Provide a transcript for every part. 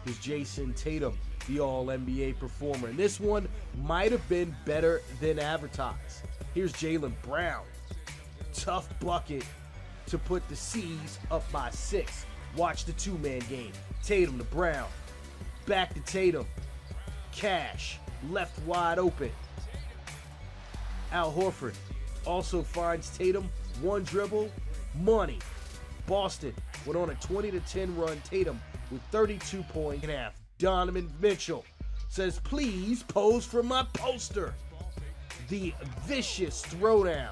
Here's Jason Tatum, the All-NBA performer. And this one might have been better than advertised. Here's Jaylen Brown. Tough bucket to put the C's up by 6. Watch the two-man game. Tatum to Brown. Back to Tatum. Cash. Left wide open. Al Horford also finds Tatum. One dribble. Money. Boston went on a 20-10 run. Tatum with 32 points and a half. Donovan Mitchell says, please pose for my poster. The vicious throwdown.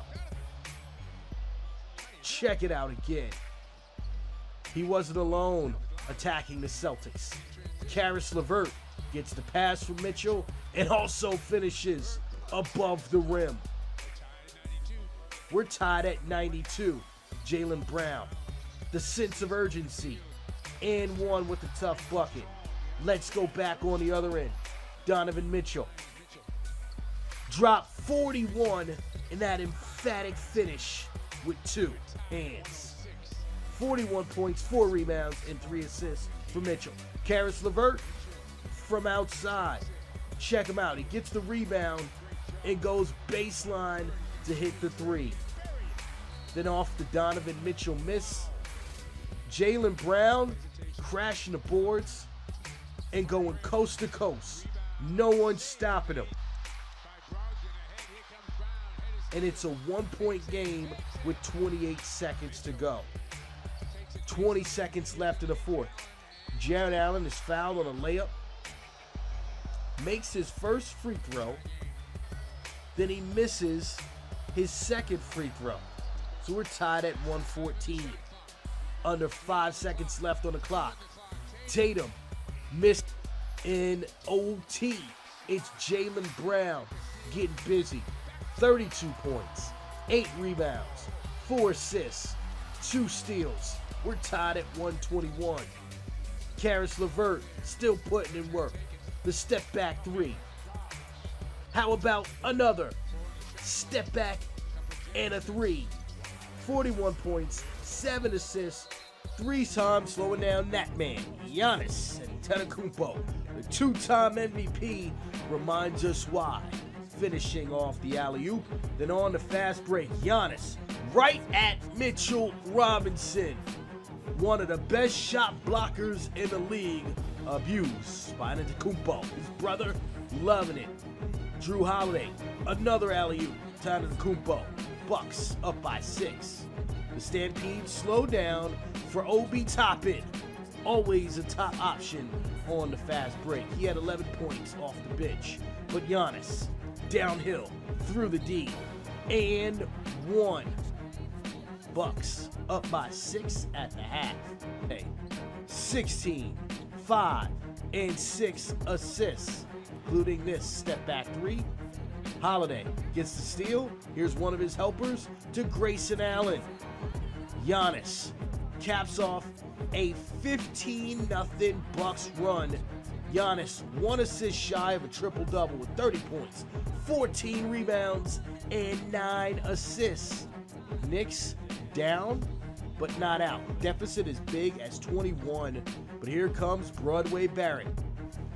Check it out again. He wasn't alone attacking the Celtics. Karis LeVert gets the pass from Mitchell and also finishes above the rim. We're tied at 92. Jaylen Brown, the sense of urgency, and one with the tough bucket. Let's go back on the other end. Donovan Mitchell dropped 41 in that emphatic finish with 2 hands. 41 points, 4 rebounds, and 3 assists for Mitchell. Karis LeVert from outside. Check him out. He gets the rebound and goes baseline to hit the 3. Then off the Donovan Mitchell miss, Jaylen Brown crashing the boards and going coast to coast. No one stopping him. And it's a 1-point game with 28 seconds to go. 20 seconds left in the fourth. Jarrett Allen is fouled on a layup. Makes his first free throw. Then he misses his second free throw. So we're tied at 114. Under 5 seconds left on the clock. Tatum missed in OT. It's Jaylen Brown getting busy. 32 points, 8 rebounds, 4 assists, 2 steals. We're tied at 121. Karis LeVert still putting in work. The step back 3. How about another step back and a 3? 41 points, 7 assists, 3 times slowing down that man, Giannis Antetokounmpo. The 2-time MVP reminds us why. Finishing off the alley-oop, then on the fast break. Giannis right at Mitchell Robinson. One of the best shot blockers in the league, abused by Antetokounmpo. His brother loving it. Drew Holiday, another alley-oop. Antetokounmpo. Bucks up by 6. The Stampede slowed down for Obi Toppin. Always a top option on the fast break. He had 11 points off the bench. But Giannis, downhill, through the D, and 1. Bucks up by 6 at the half. Hey, 16, 5, and 6 assists, including this step back 3. Holiday gets the steal. Here's one of his helpers to Grayson Allen. Giannis caps off a 15-0 Bucks run. Giannis 1 assist shy of a triple-double with 30 points, 14 rebounds, and 9 assists. Knicks down, but not out. Deficit as big as 21, but here comes Broadway Barrett.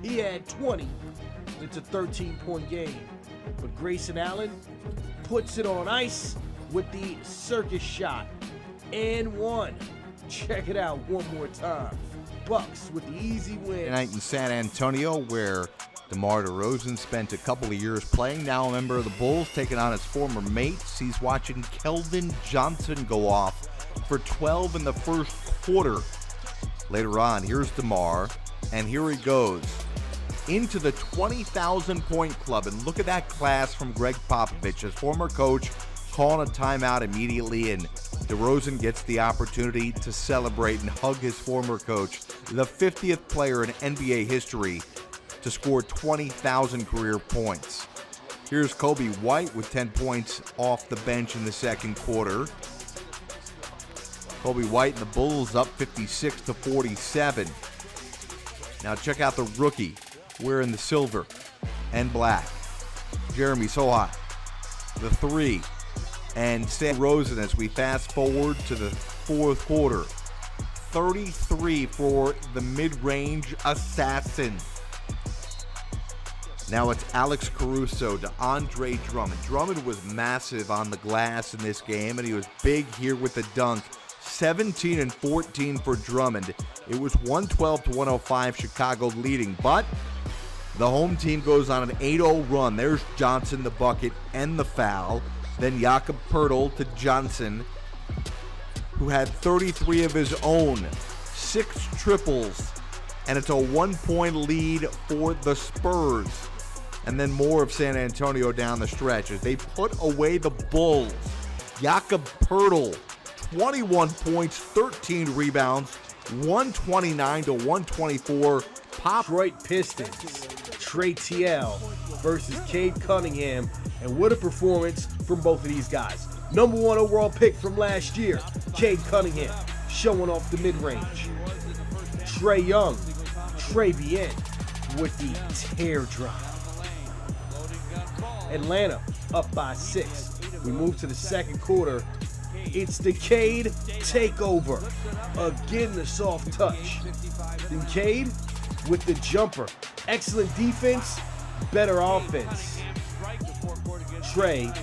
He had 20. It's a 13-point game, but Grayson Allen puts it on ice with the circus shot. And 1. Check it out one more time. Bucks with the easy win. Tonight in San Antonio, where DeMar DeRozan spent a couple of years playing, now a member of the Bulls, taking on his former mates. He's watching Keldon Johnson go off for 12 in the first quarter. Later on, here's DeMar, and here he goes into the 20,000-point club. And look at that class from Greg Popovich, his former coach, calling a timeout immediately, and DeRozan gets the opportunity to celebrate and hug his former coach, the 50th player in NBA history to score 20,000 career points. Here's Kobe White with 10 points off the bench in the second quarter. Kobe White and the Bulls up 56-47. Now check out the rookie wearing the silver and black, Jeremy Sohan. The 3. And Sam Rosen as we fast forward to the fourth quarter. 33 for the mid-range assassin. Now it's Alex Caruso to Andre Drummond. Drummond was massive on the glass in this game, and he was big here with the dunk. 17 and 14 for Drummond. It was 112-105, Chicago leading, but the home team goes on an 8-0 run. There's Johnson, the bucket, and the foul. Then Jakob Poeltl to Johnson, who had 33 of his own, 6 triples, and it's a 1-point lead for the Spurs. And then more of San Antonio down the stretch as they put away the Bulls. Jakob Poeltl, 21 points, 13 rebounds, 129-124. Detroit Pistons, Trey TL versus Cade Cunningham, and what a performance from both of these guys. Number 1 overall pick from last year, Cade Cunningham, showing off the mid-range. Trae Young, Travian with the teardrop. Atlanta up by 6. We move to the second quarter. It's the Cade takeover. Again, the soft touch. Then Cade with the jumper. Excellent defense, better offense. Trae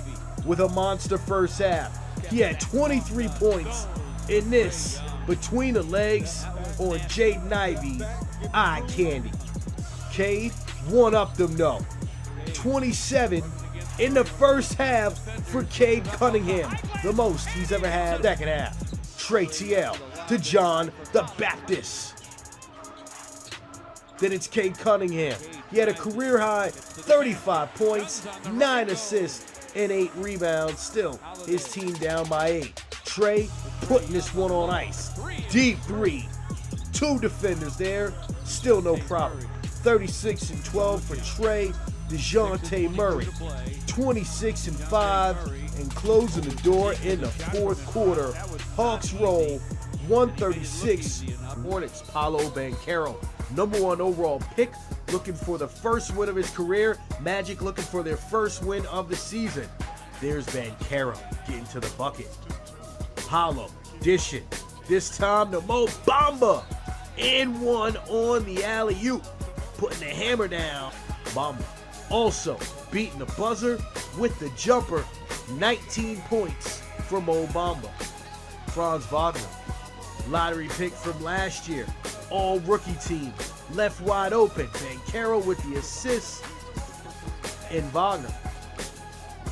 with a monster first half. He had 23 points in this between the legs on Jaden Ivey eye candy. Cade one-upped them though. 27 in the first half for Cade Cunningham, the most he's ever had second half. Trey TL to John the Baptist. Then it's Cade Cunningham. He had a career high 35 points, 9 assists, and 8 rebounds. Still, his team down by 8. Trey putting this one on ice. Deep 3. 2 defenders there. Still no problem. 36 and 12 for Trey. DeJounte Murray, 26 and 5, and closing the door in the fourth quarter. Hawks roll 136. Hornets, Paolo Banchero, number 1 overall pick, looking for the first win of his career. Magic looking for their first win of the season. There's Banchero getting to the bucket. Paolo dishing. This time to Mo Bamba. And 1 on the alley-oop. Putting the hammer down. Bamba also beating the buzzer with the jumper. 19 points for Mo Bamba. Franz Wagner, lottery pick from last year. All rookie team, left wide open. Banchero with the assist. And Wagner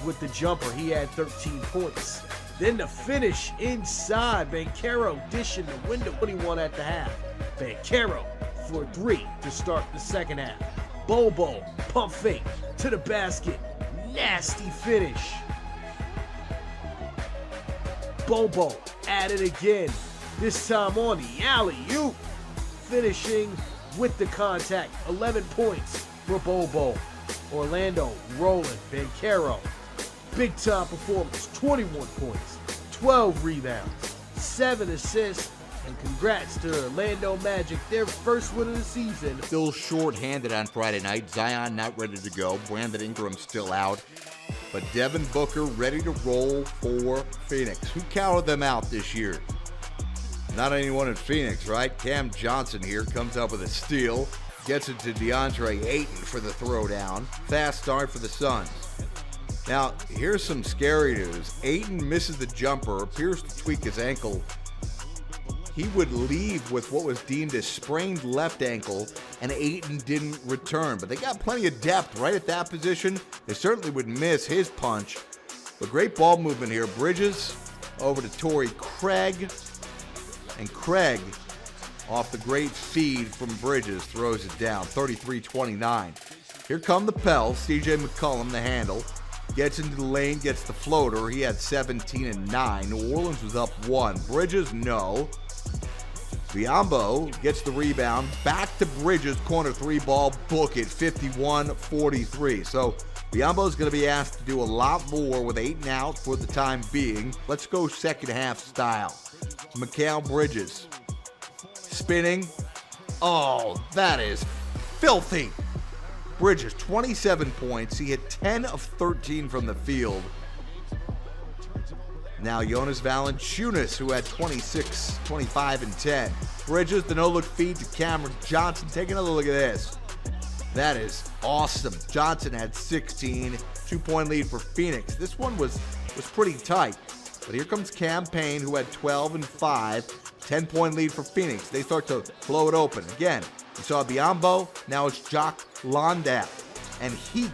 with the jumper. He had 13 points. Then the finish inside. Banchero dishing the window. 21 at the half. Banchero for 3 to start the second half. Bobo, pump fake to the basket. Nasty finish. Bobo at it again. This time on the alley-oop. Finishing with the contact. 11 points for Bobo. Orlando rolling. Banchero. Big time performance. 21 points. 12 rebounds. 7 assists. And congrats to the Orlando Magic, their first win of the season. Still short-handed on Friday night. Zion not ready to go. Brandon Ingram still out. But Devin Booker ready to roll for Phoenix. Who counted them out this year? Not anyone in Phoenix, right? Cam Johnson here comes up with a steal. Gets it to DeAndre Ayton for the throwdown. Fast start for the Suns. Now, here's some scary news. Ayton misses the jumper, appears to tweak his ankle. He would leave with what was deemed a sprained left ankle, and Ayton didn't return. But they got plenty of depth right at that position. They certainly would miss his punch. But great ball movement here. Bridges over to Torrey Craig. And Craig, off the great feed from Bridges, throws it down, 33-29. Here come the Pels. CJ McCollum, the handle. Gets into the lane, gets the floater. He had 17 and 9. New Orleans was up 1. Bridges, no. Biyombo gets the rebound. Back to Bridges, corner 3 ball, book it, 51-43. So Biyombo's going to be asked to do a lot more with Ayton out for the time being. Let's go second half style. Mikal Bridges spinning. Oh, that is filthy. Bridges, 27 points. He had 10 of 13 from the field. Now Jonas Valanciunas, who had 26, 25, and 10. Bridges, the no-look feed to Cameron Johnson. Take another look at this. That is awesome. Johnson had 16, 2-point lead for Phoenix. This one was pretty tight. But here comes Cam Payne, who had 12 and 5, 10-point lead for Phoenix. They start to blow it open. Again, you saw Biyombo, now it's Jock Landale. And he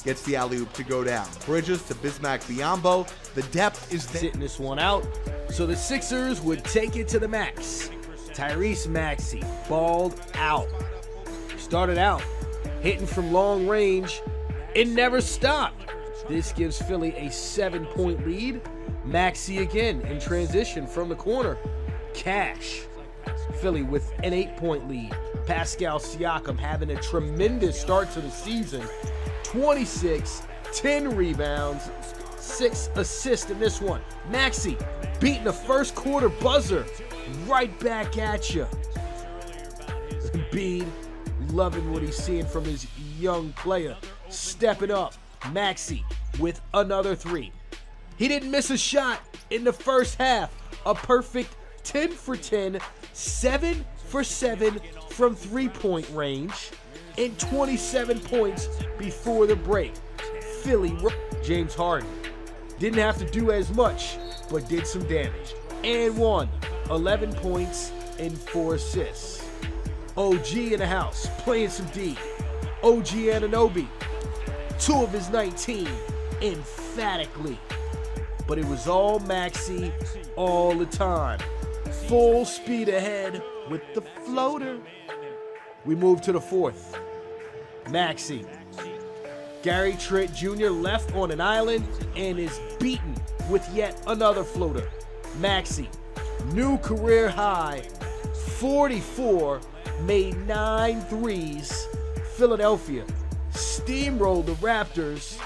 gets the alley-oop to go down. Bridges to Bismack Biyombo. The depth is there. Sitting this one out, so the Sixers would take it to the max. Tyrese Maxey balled out. Started out hitting from long range. It never stopped. This gives Philly a 7-point lead. Maxey again in transition from the corner. Cash. Philly with an 8-point lead. Pascal Siakam having a tremendous start to the season. 26, 10 rebounds, 6 assists in this one. Maxey beating the first quarter buzzer right back at you. Embiid loving what he's seeing from his young player. Stepping up. Maxey with another 3. He didn't miss a shot in the first half. A perfect 10 for 10, 7 for 7 from 3-point range, and 27 points before the break. Philly, James Harden didn't have to do as much, but did some damage. And won, 11 points and 4 assists. OG in the house, playing some D. OG Anunoby, 2 of his 19, emphatically. But it was all Maxey all the time. Full speed ahead with the floater. We move to the fourth. Maxey. Gary Trent Jr. left on an island and is beaten with yet another floater. Maxey, new career high, 44, made 9 threes. Philadelphia steamrolled the Raptors.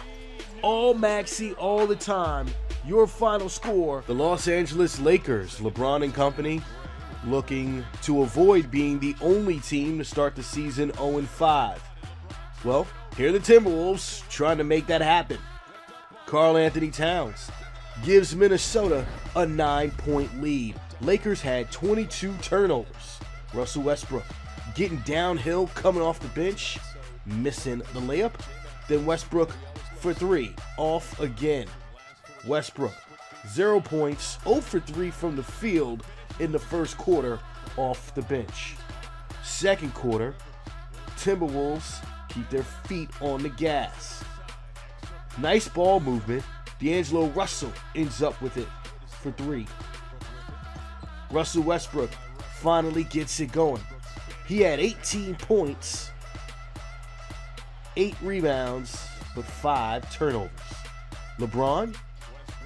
All Maxey all the time. Your final score, the Los Angeles Lakers, LeBron and company, looking to avoid being the only team to start the season 0-5. Well, here are the Timberwolves trying to make that happen. Karl Anthony Towns gives Minnesota a 9-point lead. Lakers had 22 turnovers. Russell Westbrook getting downhill, coming off the bench, missing the layup. Then Westbrook for 3, off again. Westbrook, 0 points, 0 for 3 from the field in the first quarter off the bench. Second quarter, Timberwolves keep their feet on the gas. Nice ball movement. D'Angelo Russell ends up with it for 3. Russell Westbrook finally gets it going. He had 18 points, 8 rebounds, but 5 turnovers. LeBron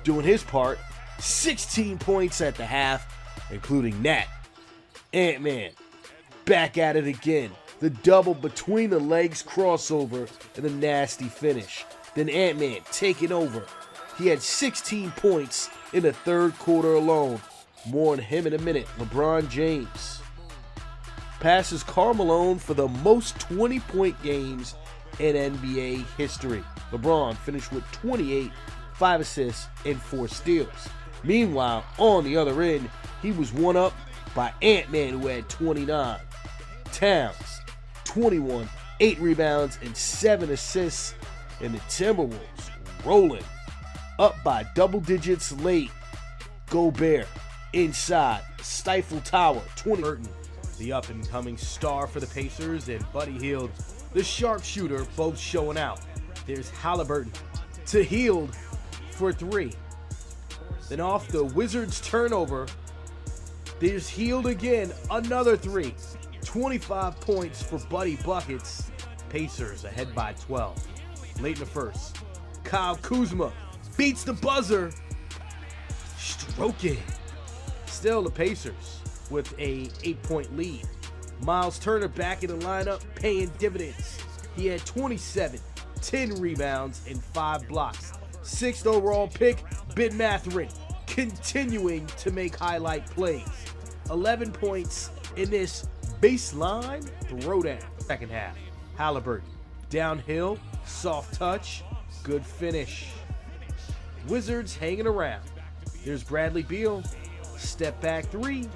doing his part, 16 points at the half, including Nat. Ant-Man back at it again. The double between the legs crossover and the nasty finish. Then Ant-Man taking over. He had 16 points in the third quarter alone. More on him in a minute. LeBron James passes Karl Malone for the most 20-point games in NBA history. LeBron finished with 28, 5 assists, and 4 steals. Meanwhile, on the other end, he was one up by Ant-Man, who had 29. Towns, 21, 8 rebounds, and 7 assists, and the Timberwolves rolling up by double digits late. Gobert inside, Stifle Tower, 20. Burton, the up-and-coming star for the Pacers, and Buddy Hield, the sharpshooter, both showing out. There's Halliburton to Hield for 3. Then off the Wizards turnover, there's Hield again, another 3. 25 points for Buddy Buckets. Pacers ahead by 12. Late in the first, Kyle Kuzma beats the buzzer. Stroking. Still the Pacers with a 8-point lead. Miles Turner back in the lineup, paying dividends. He had 27, 10 rebounds, and 5 blocks. 6th overall pick, Ben Mathurin, continuing to make highlight plays. 11 points in this baseline throwdown. Second half, Halliburton, downhill, soft touch, good finish. Wizards hanging around. Here's Bradley Beal. Step back three.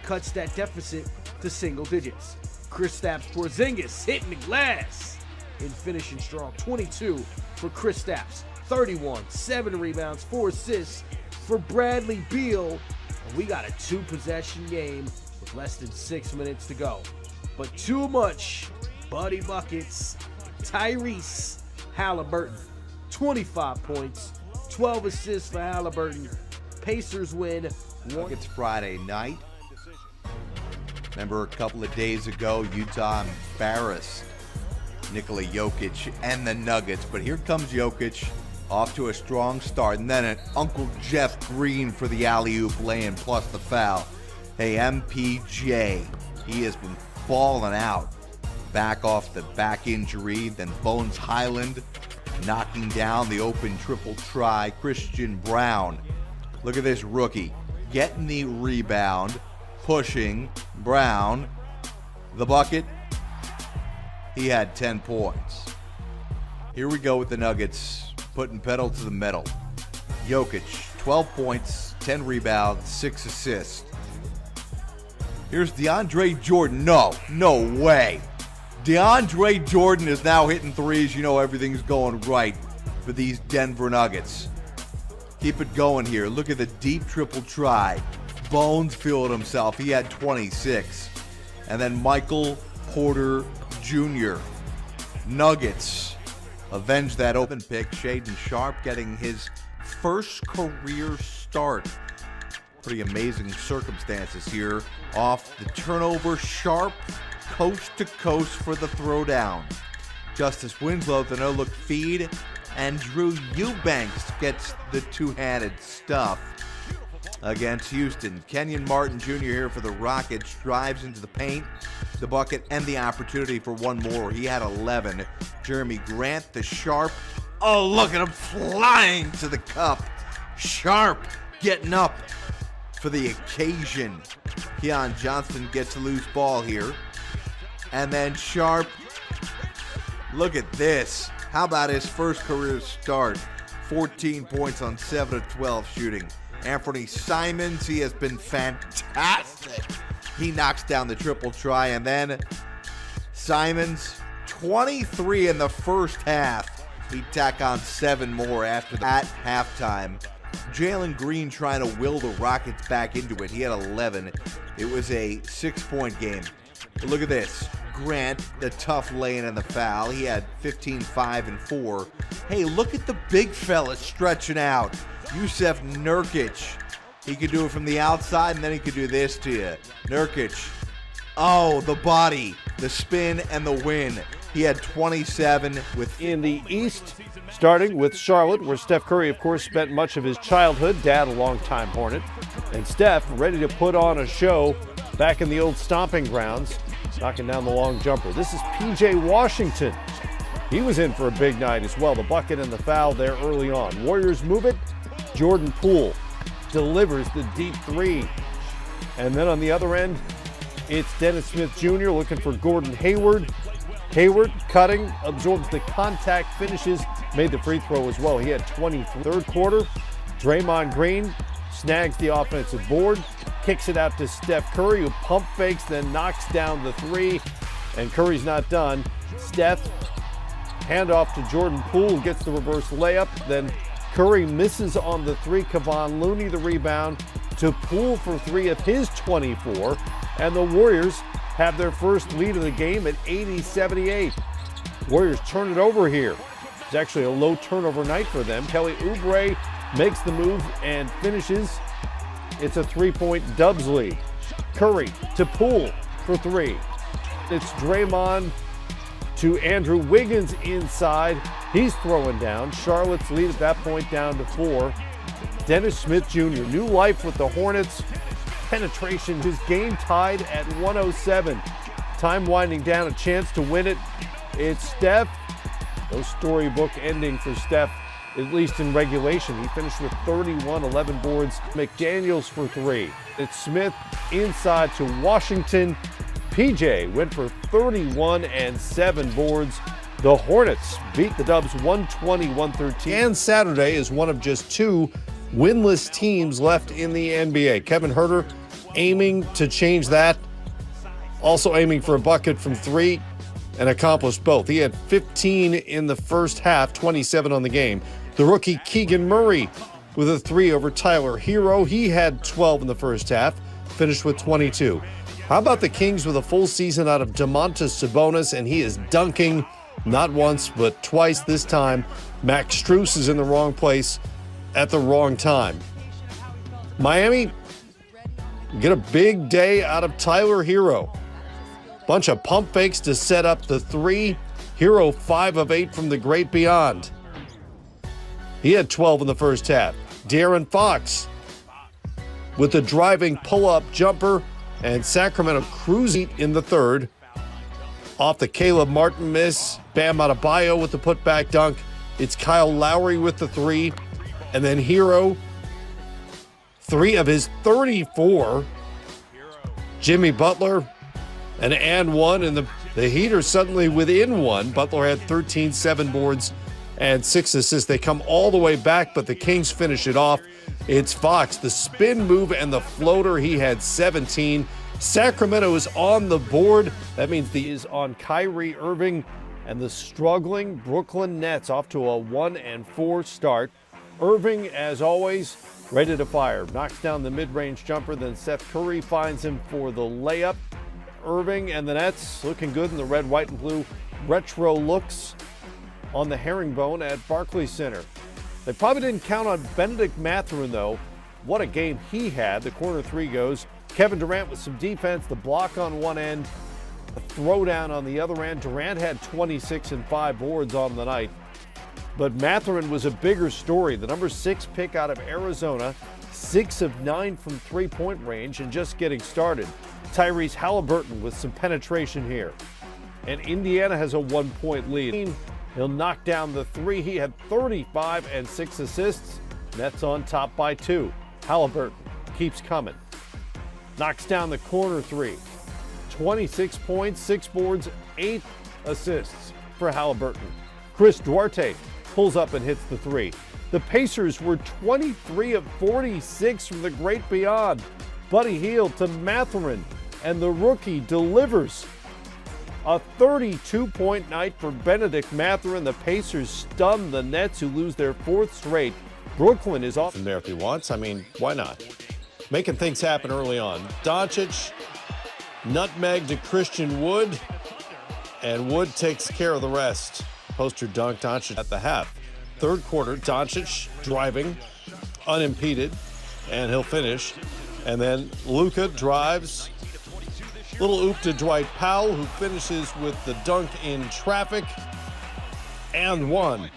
Cuts that deficit to single digits. Kristaps Porzingis hitting the glass and finishing strong. 22 for Kristaps. 31, 7 rebounds, 4 assists for Bradley Beal. And we got a 2-possession game with less than 6 minutes to go. But too much Buddy Buckets. Tyrese Halliburton. 25 points, 12 assists for Halliburton. Pacers win. It's Friday night. Remember a couple of days ago, Utah embarrassed Nikola Jokic and the Nuggets. But here comes Jokic, off to a strong start. And then an Uncle Jeff Green for the alley-oop lay-in plus the foul. Hey, MPJ, he has been falling out. Back off the back injury. Then Bones Highland knocking down the open triple try. Christian Brown. Look at this rookie. Getting the rebound. Pushing. Brown. The bucket. He had 10 points. Here we go with the Nuggets. Putting pedal to the metal. Jokic, 12 points, 10 rebounds, 6 assists. Here's DeAndre Jordan. No way. DeAndre Jordan is now hitting threes. You know everything's going right for these Denver Nuggets. Keep it going here. Look at the deep triple try. Bones fielded himself. He had 26. And then Michael Porter Jr. Nuggets avenge that open pick. Shaedon Sharpe getting his first career start. Pretty amazing circumstances here. Off the turnover, Sharpe coast to coast for the throwdown. Justice Winslow, the no-look feed, and Drew Eubanks gets the two-handed stuff against Houston. Kenyon Martin Jr. here for the Rockets drives into the paint, the bucket, and the opportunity for one more. He had 11. Jeremy Grant, the Sharpe. Oh, look at him flying to the cup. Sharpe getting up for the occasion. Keon Johnson gets a loose ball here. And then Sharpe, look at this. How about his first career start? 14 points on 7 of 12 shooting. Anthony Simons, he has been fantastic. He knocks down the triple try. And then Simons, 23 in the first half. He'd tack on 7 more after that at halftime. Jalen Green trying to will the Rockets back into it. He had 11. It was a 6-point game. But look at this. Grant, the tough lane and the foul. He had 15, 5, and 4. Hey, look at the big fella stretching out. Jusuf Nurkic. He could do it from the outside, and then he could do this to you. Nurkic. Oh, the body, the spin, and the win. He had 27 with... In the East, starting with Charlotte, where Steph Curry, of course, spent much of his childhood. Dad, a longtime Hornet. And Steph, ready to put on a show back in the old stomping grounds, knocking down the long jumper. This is P.J. Washington. He was in for a big night as well. The bucket and the foul there early on. Warriors move it. Jordan Poole delivers the deep three. And then on the other end, it's Dennis Smith Jr. looking for Gordon Hayward. Hayward cutting, absorbs the contact, finishes, made the free throw as well. He had 23. Third quarter, Draymond Green snags the offensive board, kicks it out to Steph Curry, who pump fakes, then knocks down the three, and Curry's not done. Steph, handoff to Jordan Poole, gets the reverse layup, then Curry misses on the three. Kevon Looney the rebound to Poole for 3 of his 24, and the Warriors have their first lead of the game at 80-78. Warriors turn it over here. It's actually a low turnover night for them. Kelly Oubre makes the move and finishes. It's a 3-point Dubs lead. Curry to Poole for 3. It's Draymond to Andrew Wiggins inside. He's throwing down. Charlotte's lead at that point down to 4. Dennis Smith Jr., new life with the Hornets. Penetration, his game tied at 107. Time winding down, a chance to win it. It's Steph. No storybook ending for Steph, at least in regulation. He finished with 31, 11 boards. McDaniels for 3. It's Smith inside to Washington. PJ went for 31 and 7 boards. The Hornets beat the Dubs 120-113. And Saturday is one of just 2 winless teams left in the NBA. Kevin Huerter aiming to change that, also aiming for a bucket from three, and accomplished both. He had 15 in the first half, 27 on the game. The rookie Keegan Murray with a three over Tyler Hero. He had 12 in the first half, finished with 22. How about the Kings with a full season out of Domantas Sabonis, and he is dunking not once but twice this time. Max Strus is in the wrong place at the wrong time. Miami get a big day out of Tyler Hero. Bunch of pump fakes to set up the three. Hero 5 of 8 from the great beyond. He had 12 in the first half. De'Aaron Fox with the driving pull-up jumper, and Sacramento cruising in the third. Off the Caleb Martin miss, Bam Adebayo with the putback dunk. It's Kyle Lowry with the three, and then Hero, 3 of his 34. Jimmy Butler, an and one, and the Heat are suddenly within one. Butler had 13, 7 boards, and 6 assists. They come all the way back, but the Kings finish it off. It's Fox, the spin move and the floater. He had 17. Sacramento is on the board. That means the is on Kyrie Irving and the struggling Brooklyn Nets off to a 1-4 start. Irving, as always, ready to fire. Knocks down the mid-range jumper, then Seth Curry finds him for the layup. Irving and the Nets looking good in the red, white, and blue retro looks on the herringbone at Barclays Center. They probably didn't count on Benedict Mathurin, though. What a game he had. The corner three goes. Kevin Durant with some defense, the block on one end, a throwdown on the other end. Durant had 26 and 5 boards on the night. But Mathurin was a bigger story. The number 6 pick out of Arizona, 6 of 9 from three-point range and just getting started. Tyrese Halliburton with some penetration here. And Indiana has a 1-point lead. He'll knock down the three. He had 35 and 6 assists. Nets on top by 2. Halliburton keeps coming. Knocks down the corner three. 26 points, 6 boards, 8 assists for Halliburton. Chris Duarte pulls up and hits the three. The Pacers were 23 of 46 from the great beyond. Buddy Hield to Mathurin, and the rookie delivers. A 32-point night for Benedict Mathurin. The Pacers stun the Nets, who lose their 4th straight. Brooklyn is off from there if he wants. I mean, why not? Making things happen early on. Doncic, nutmeg to Christian Wood, and Wood takes care of the rest. Poster dunk, Doncic at the half. Third quarter, Doncic driving, unimpeded, and he'll finish. And then Luka drives. Little oop to Dwight Powell, who finishes with the dunk in traffic. And one.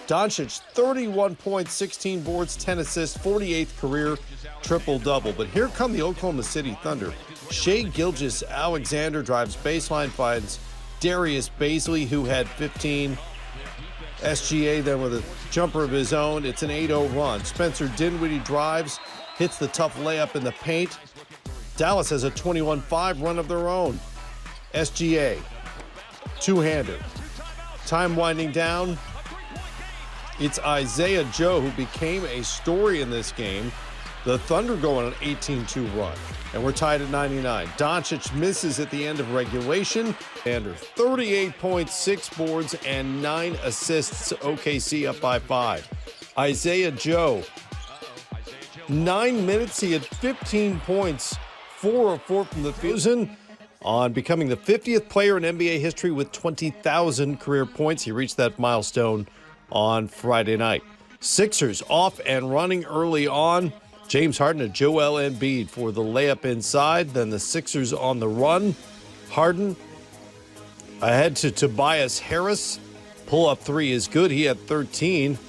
Doncic, 31 points, 16 boards, 10 assists, 48th career triple-double. But here come the Oklahoma City Thunder. Shai Gilgeous-Alexander drives baseline, finds Darius Bazley, who had 15. SGA then with a jumper of his own. It's an 8-0 run. Spencer Dinwiddie drives, hits the tough layup in the paint. Dallas has a 21-5 run of their own. SGA, two-hander. Time winding down. It's Isaiah Joe who became a story in this game. The Thunder go on an 18-2 run, and we're tied at 99. Doncic misses at the end of regulation. Under 38 points, 6 boards, and 9 assists. OKC up by 5. Isaiah Joe, 9 minutes, he had 15 points, 4 of 4 from the field. On becoming the 50th player in NBA history with 20,000 career points. He reached that milestone on Friday night. Sixers off and running early on. James Harden to Joel Embiid for the layup inside. Then the Sixers on the run. Harden ahead to Tobias Harris. Pull-up three is good. He had 13.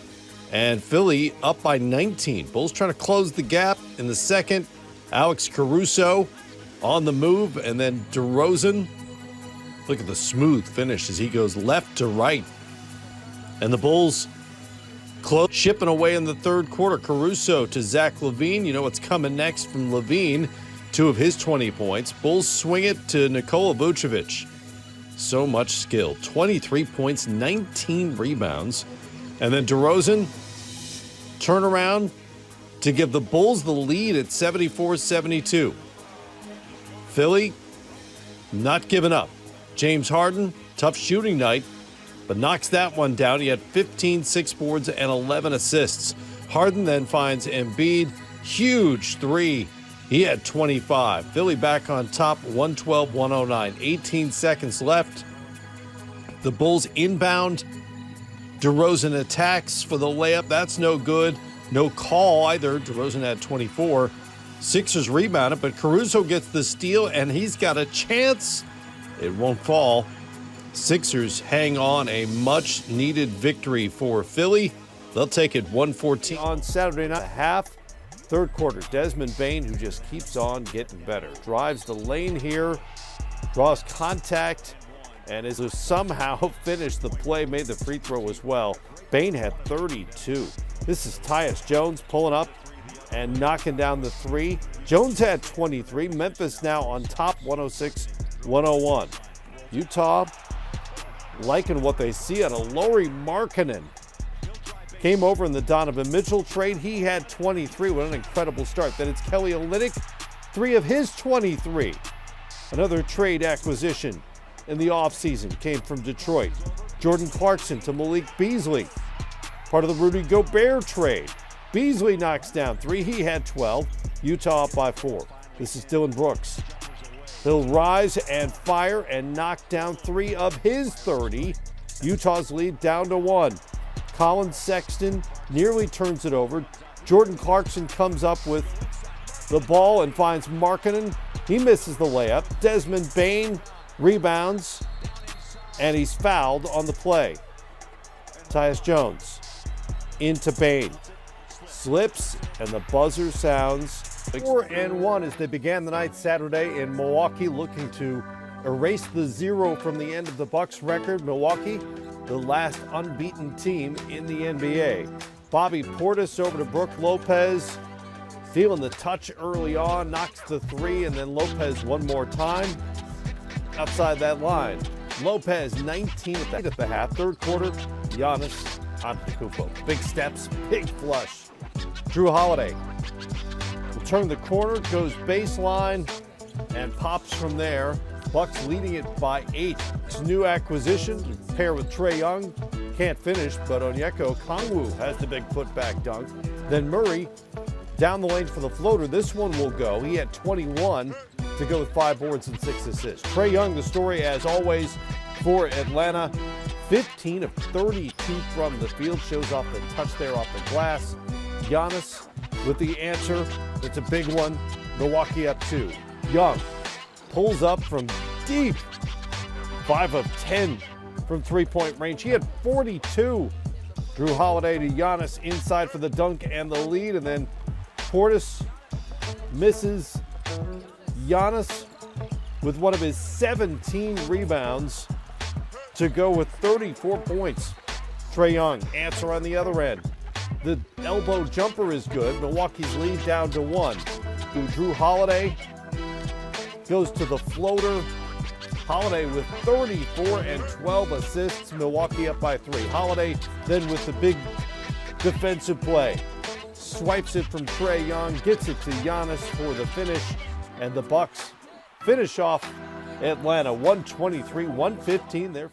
And Philly up by 19. Bulls trying to close the gap in the second. Alex Caruso on the move. And then DeRozan. Look at the smooth finish as he goes left to right. And the Bulls close, shipping away in the third quarter. Caruso to Zach LaVine. You know what's coming next from LaVine. 2 of his 20 points. Bulls swing it to Nikola Vucevic. So much skill. 23 points, 19 rebounds. And then DeRozan, turnaround to give the Bulls the lead at 74-72. Philly not giving up. James Harden, tough shooting night, but knocks that one down. He had 15 6 boards and 11 assists. Harden then finds Embiid, huge three. He had 25. Philly back on top, 112-109. 18 seconds left. The Bulls inbound. DeRozan attacks for the layup. That's no good. No call either. DeRozan had 24. Sixers rebounded, but Caruso gets the steal, and he's got a chance. It won't fall. Sixers hang on, a much-needed victory for Philly. They'll take it 114. On Saturday night, half, third quarter, Desmond Bane, who just keeps on getting better, drives the lane here, draws contact, and is somehow finished the play, made the free throw as well. Bane had 32. This is Tyus Jones pulling up and knocking down the three. Jones had 23. Memphis now on top, 106-101. Utah liking what they see out of Lauri Markkanen. Came over in the Donovan Mitchell trade. He had 23. What an incredible start. Then it's Kelly Olynyk, 3 of his 23. Another trade acquisition in the offseason came from Detroit. Jordan Clarkson to Malik Beasley, part of the Rudy Gobert trade. Beasley knocks down 3. He had 12. Utah up by 4. This is Dylan Brooks. He'll rise and fire and knock down 3 of his 30. Utah's lead down to 1. Colin Sexton nearly turns it over. Jordan Clarkson comes up with the ball and finds Markkanen. He misses the layup. Desmond Bane rebounds, and he's fouled on the play. Tyus Jones into Bane. Slips, and the buzzer sounds. 4-1 as they began the night Saturday in Milwaukee, looking to erase the 0 from the end of the Bucks record. Milwaukee, the last unbeaten team in the NBA. Bobby Portis over to Brook Lopez, feeling the touch early on, knocks the 3, and then Lopez one more time outside that line. Lopez 19 at the half. Third quarter, Giannis Antetokounmpo. Big steps, big flush. Drew Holiday will turn the corner, goes baseline, and pops from there. Bucks leading it by 8. It's a new acquisition, pair with Trae Young. Can't finish, but Onyeka Okongwu has the big putback dunk. Then Murray down the lane for the floater. This one will go. He had 21 to go with 5 boards and 6 assists. Trae Young, the story as always for Atlanta. 15 of 32 from the field, shows off the touch there off the glass. Giannis with the answer. It's a big one. Milwaukee up 2. Young pulls up from deep. 5 of 10 from three-point range. He had 42. Drew Holiday to Giannis inside for the dunk and the lead. And then Portis misses. Giannis with one of his 17 rebounds to go with 34 points. Trae Young, answer on the other end. The elbow jumper is good. Milwaukee's lead down to 1. Drew Holiday goes to the floater. Holiday with 34 and 12 assists. Milwaukee up by 3. Holiday then with the big defensive play. Swipes it from Trae Young, gets it to Giannis for the finish, and the Bucks finish off Atlanta 123-115. They're